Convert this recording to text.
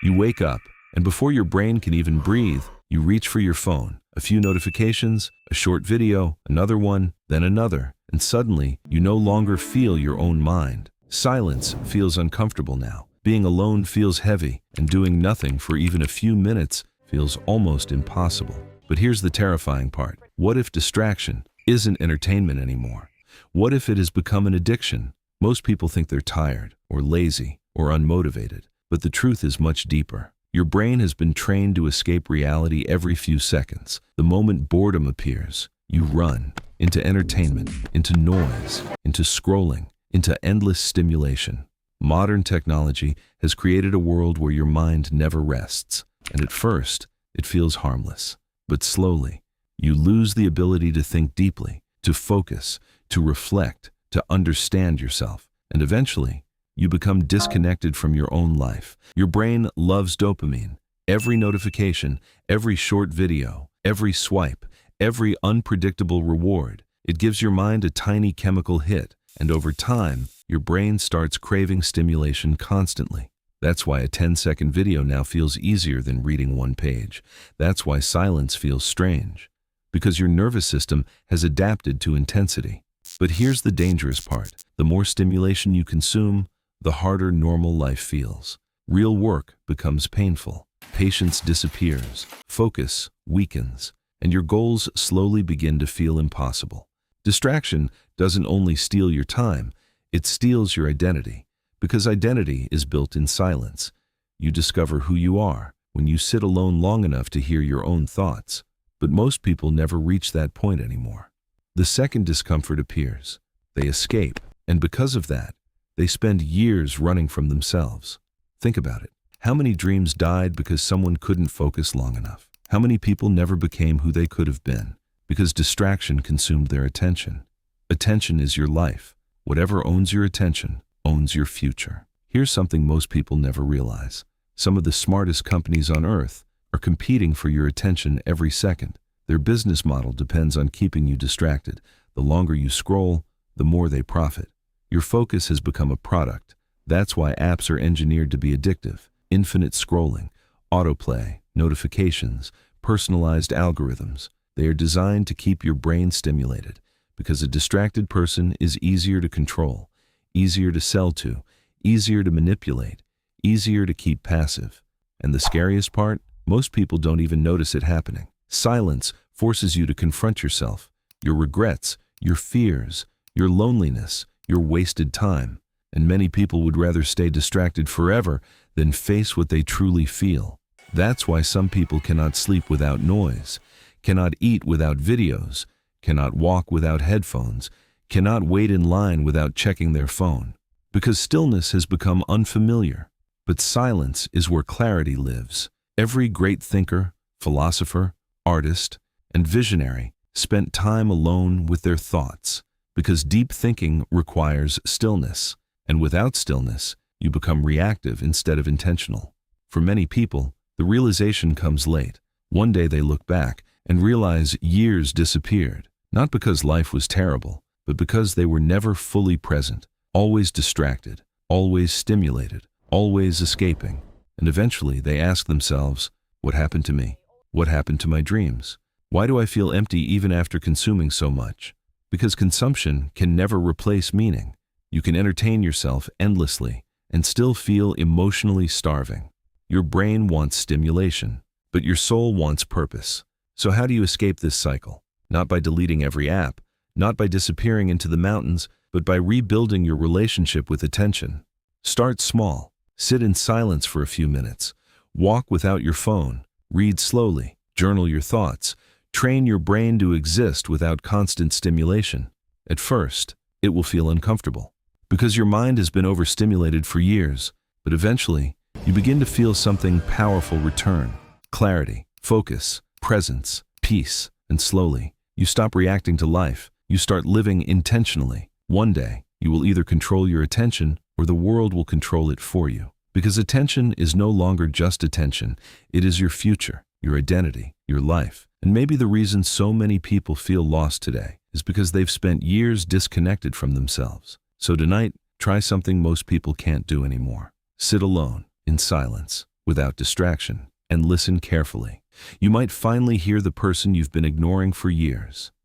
You wake up, and before your brain can even breathe, you reach for your phone. A few notifications, a short video, another one, then another, and suddenly you no longer feel your own mind. Silence feels uncomfortable now. Being alone feels heavy, and doing nothing for even a few minutes feels almost impossible. But here's the terrifying part. What if distraction isn't entertainment anymore? What if it has become an addiction? Most people think they're tired, or lazy, or unmotivated, but the truth is much deeper. Your brain has been trained to escape reality every few seconds. The moment boredom appears, you run into entertainment, into noise, into scrolling, into endless stimulation. Modern technology has created a world where your mind never rests, and at first, it feels harmless. But slowly, you lose the ability to think deeply, to focus, to reflect, to understand yourself, and eventually, you become disconnected from your own life. Your brain loves dopamine. Every notification, every short video, every swipe, every unpredictable reward. It gives your mind a tiny chemical hit, and over time, your brain starts craving stimulation constantly. That's why a 10-second video now feels easier than reading one page. That's why silence feels strange, because your nervous system has adapted to intensity. But here's the dangerous part. The more stimulation you consume, the harder normal life feels. Real work becomes painful. Patience disappears. Focus weakens. And your goals slowly begin to feel impossible. Distraction doesn't only steal your time, it steals your identity. Because identity is built in silence. You discover who you are when you sit alone long enough to hear your own thoughts. But most people never reach that point anymore. The second discomfort appears. They escape. And because of that, they spend years running from themselves. Think about it. How many dreams died because someone couldn't focus long enough? How many people never became who they could have been because distraction consumed their attention? Attention is your life. Whatever owns your attention owns your future. Here's something most people never realize. Some of the smartest companies on earth are competing for your attention every second. Their business model depends on keeping you distracted. The longer you scroll, the more they profit. Your focus has become a product. That's why apps are engineered to be addictive. Infinite scrolling, autoplay, notifications, personalized algorithms. They are designed to keep your brain stimulated because a distracted person is easier to control, easier to sell to, easier to manipulate, easier to keep passive. And the scariest part? Most people don't even notice it happening. Silence forces you to confront yourself, your regrets, your fears, your loneliness, your wasted time, and many people would rather stay distracted forever than face what they truly feel. That's why some people cannot sleep without noise, cannot eat without videos, cannot walk without headphones, cannot wait in line without checking their phone, because stillness has become unfamiliar. But silence is where clarity lives. Every great thinker, philosopher, artist, and visionary spent time alone with their thoughts. Because deep thinking requires stillness, and without stillness, you become reactive instead of intentional. For many people, the realization comes late. One day they look back and realize years disappeared, not because life was terrible, but because they were never fully present, always distracted, always stimulated, always escaping. And eventually they ask themselves, what happened to me? What happened to my dreams? Why do I feel empty even after consuming so much? Because consumption can never replace meaning. You can entertain yourself endlessly and still feel emotionally starving. Your brain wants stimulation, but your soul wants purpose. So how do you escape this cycle? Not by deleting every app, not by disappearing into the mountains, but by rebuilding your relationship with attention. Start small. Sit in silence for a few minutes. Walk without your phone. Read slowly. Journal your thoughts. Train your brain to exist without constant stimulation. At first, it will feel uncomfortable because your mind has been overstimulated for years, but eventually, you begin to feel something powerful return. Clarity, focus, presence, peace, and slowly, you stop reacting to life. You start living intentionally. One day, you will either control your attention or the world will control it for you. Because attention is no longer just attention. It is your future, your identity, your life. And maybe the reason so many people feel lost today is because they've spent years disconnected from themselves. So tonight, try something most people can't do anymore. Sit alone, in silence. without distraction, and listen carefully. You might finally hear the person you've been ignoring for years.